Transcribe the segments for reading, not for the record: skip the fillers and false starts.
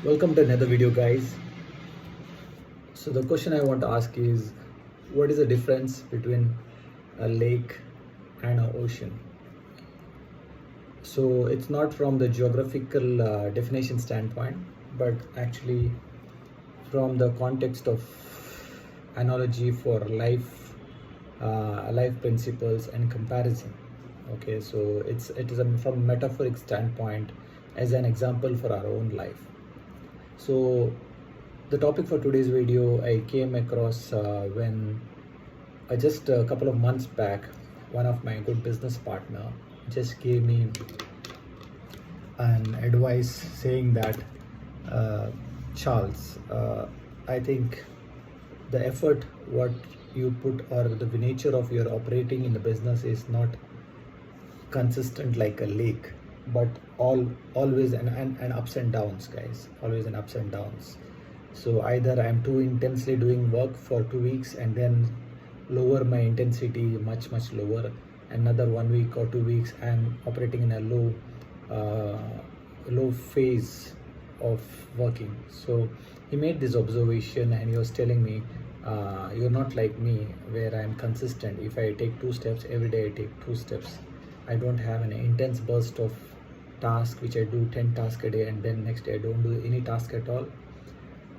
Welcome to another video, guys. So the question I want to ask is, what is the difference between a lake and an ocean? So it's not from the geographical definition standpoint, but actually from the context of analogy for life principles and comparison. Okay, so it is from metaphoric standpoint as an example for our own life. So the topic for today's video I came across when just a couple of months back, one of my good business partner just gave me an advice saying that, Charles, I think the effort what you put or the nature of your operating in the business is not consistent like a lake, but always and ups and downs, guys, always an ups and downs. So either I'm too intensely doing work for 2 weeks and then lower my intensity much lower. Another 1 week or 2 weeks I'm operating in a low phase of working. So he made this observation and he was telling me, you're not like me where I'm consistent. If I take 2 steps every day, I take 2 steps. I don't have an intense burst of task which I do 10 tasks a day and then next day I don't do any task at all.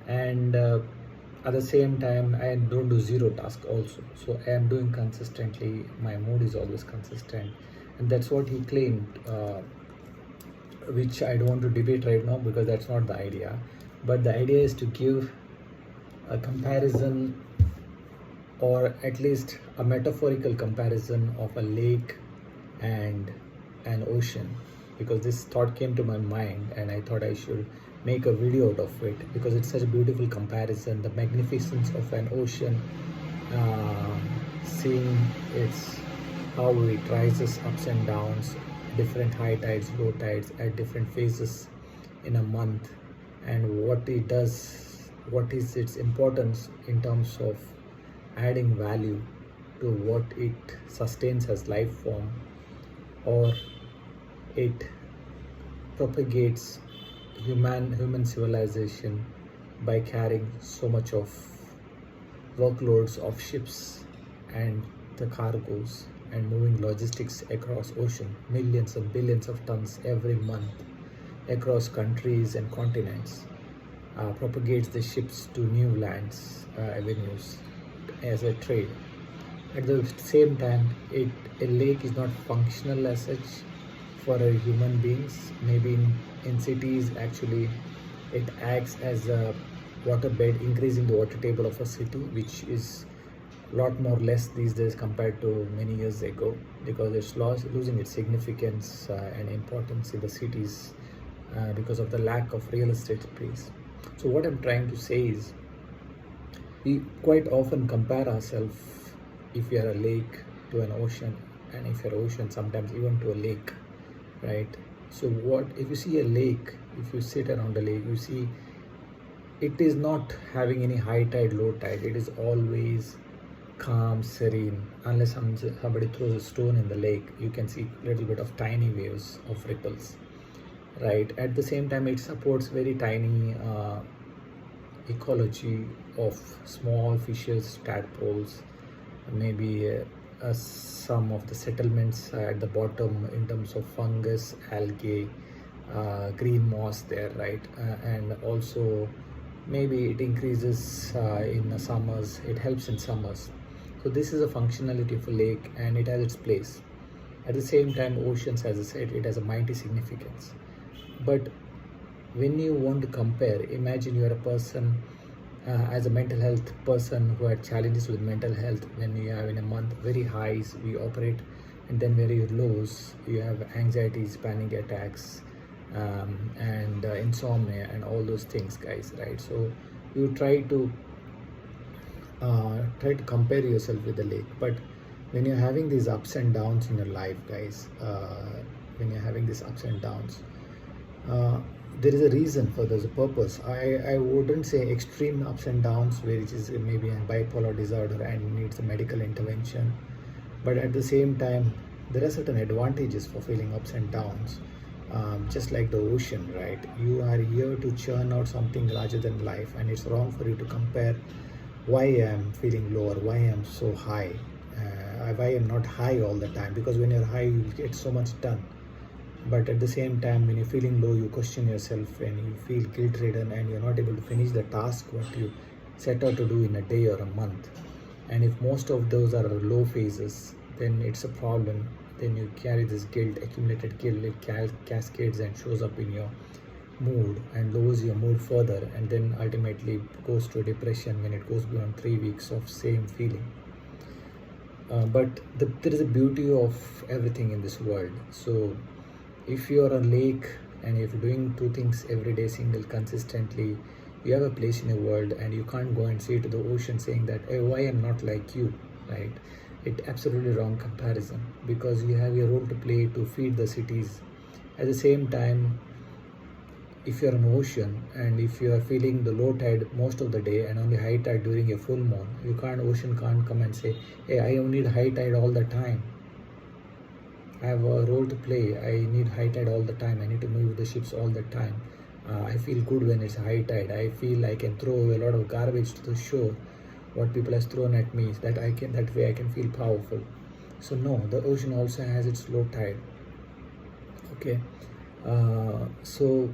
And at the same time I don't do zero task also. So I am doing consistently, my mood is always consistent, and that's what he claimed, which I don't want to debate right now because that's not the idea. But the idea is to give a comparison, or at least a metaphorical comparison of a lake and an ocean, because this thought came to my mind and I thought I should make a video out of it because it's such a beautiful comparison. The magnificence of an ocean, seeing its how it rises ups and downs, different high tides, low tides at different phases in a month, and what it does, what is its importance in terms of adding value to what it sustains as life form, or it propagates human civilization by carrying so much of workloads of ships and the cargoes and moving logistics across ocean, millions and billions of tons every month across countries and continents, propagates the ships to new lands, avenues as a trade. At the same time, a lake is not functional as such for a human beings. Maybe in cities, actually, it acts as a waterbed, increasing the water table of a city, which is a lot more less these days compared to many years ago, because it's losing its significance and importance in the cities because of the lack of real estate space. So what I'm trying to say is, we quite often compare ourselves, if you are a lake, to an ocean, and if you're ocean, sometimes even to a lake, right? So what if you see a lake, if you sit around a lake, you see it is not having any high tide, low tide. It is always calm, serene, unless somebody throws a stone in the lake, you can see a little bit of tiny waves of ripples, right? At the same time, it supports very tiny ecology of small fishes, tadpoles, maybe some of the settlements at the bottom in terms of fungus, algae, green moss there, right? And also maybe it increases in the summers, it helps in summers. So this is a functionality of a lake and it has its place. At the same time, oceans, as I said, it has a mighty significance. But when you want to compare, imagine you are a person, as a mental health person who had challenges with mental health. When you have in a month very highs we operate, and then very lows you have anxieties, panic attacks, and insomnia and all those things, guys, right? So you try to compare yourself with the lake. But when you're having these ups and downs in your life, guys, when you're having these ups and downs, there is a reason for, there's a purpose. I wouldn't say extreme ups and downs where it is maybe a bipolar disorder and needs a medical intervention, but at the same time there are certain advantages for feeling ups and downs, just like the ocean, right? You are here to churn out something larger than life, and it's wrong for you to compare why I'm feeling low or why I'm so high, why I'm not high all the time, because when you're high, you'll get so much done. But at the same time, when you're feeling low, you question yourself and you feel guilt ridden and you're not able to finish the task what you set out to do in a day or a month. And if most of those are low phases, then it's a problem. Then you carry this guilt, accumulated guilt, it cascades and shows up in your mood and lowers your mood further, and then ultimately goes to depression when it goes beyond 3 weeks of same feeling. But there is a beauty of everything in this world. So if you're a lake and if you're doing two things every day, single, consistently, you have a place in the world, and you can't go and say to the ocean saying that, hey, why I'm not like you, right? It absolutely wrong comparison, because you have your role to play to feed the cities. At the same time, if you're an ocean and if you are feeling the low tide most of the day and only high tide during a full moon, ocean can't come and say, hey, I only need high tide all the time. I have a role to play. I need high tide all the time. I need to move the ships all the time. I feel good when it's high tide. I feel I can throw a lot of garbage to the shore, what people has thrown at me, that way I can feel powerful. So no, the ocean also has its low tide. Okay, so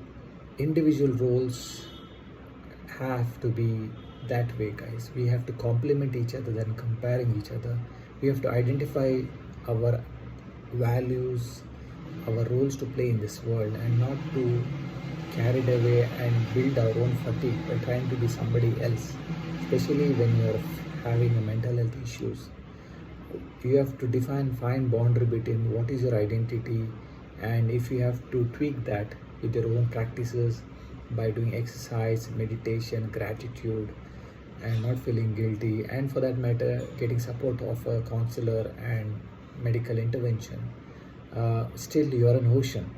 individual roles have to be that way, guys. We have to complement each other than comparing each other. We have to identify our values, our roles to play in this world, and not to carried away and build our own fatigue by trying to be somebody else, especially when you're having a mental health issues. You have to define fine boundary between what is your identity, and if you have to tweak that with your own practices by doing exercise, meditation, gratitude, and not feeling guilty, and for that matter getting support of a counselor and medical intervention, still you're an ocean,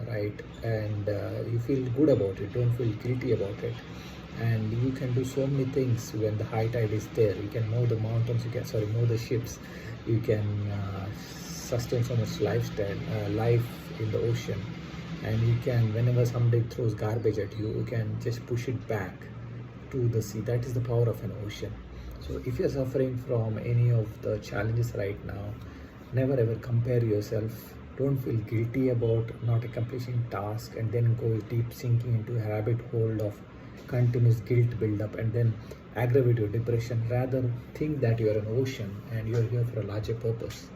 right? And you feel good about it, don't feel guilty about it, and you can do so many things when the high tide is there. You can mow the mountains, you can mow the ships, you can sustain so much life in the ocean, and you can, whenever somebody throws garbage at you, you can just push it back to the sea. That is the power of an ocean. So if you're suffering from any of the challenges right now, never ever compare yourself. Don't feel guilty about not accomplishing task and then go deep sinking into a rabbit hole of continuous guilt build up and then aggravate your depression. Rather think that you're an ocean and you're here for a larger purpose.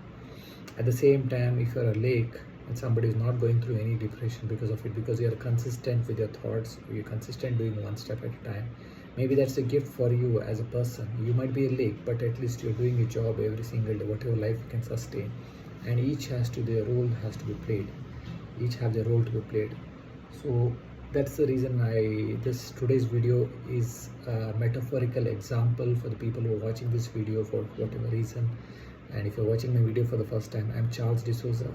At the same time, if you're a lake and somebody is not going through any depression because of it, because you're consistent with your thoughts, you're consistent doing one step at a time, maybe that's a gift for you as a person. You might be a lake, but at least you're doing your job every single day, whatever life you can sustain. And each their role has to be played. Each have their role to be played. So that's the reason today's video is a metaphorical example for the people who are watching this video for whatever reason. And if you're watching my video for the first time, I'm Charles D'Souza.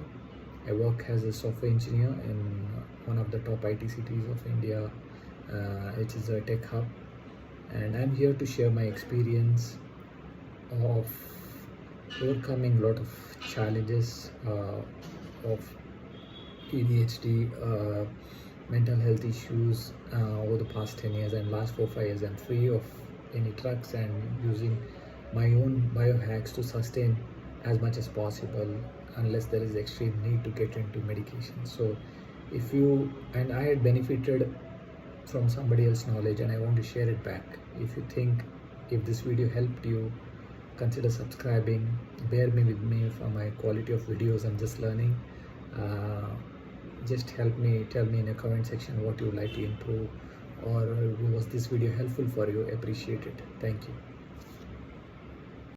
I work as a software engineer in one of the top IT cities of India, which is a tech hub. And I'm here to share my experience of overcoming a lot of challenges of ADHD, mental health issues over the past 10 years, and last 4-5 years I'm free of any drugs and using my own biohacks to sustain as much as possible unless there is extreme need to get into medication. So I had benefited from somebody else's knowledge and I want to share it back. If this video helped you, consider subscribing. Bear with me for my quality of videos. I'm just learning. Just tell me in the comment section what you would like to improve, or was this video helpful for you. Appreciate it. Thank you.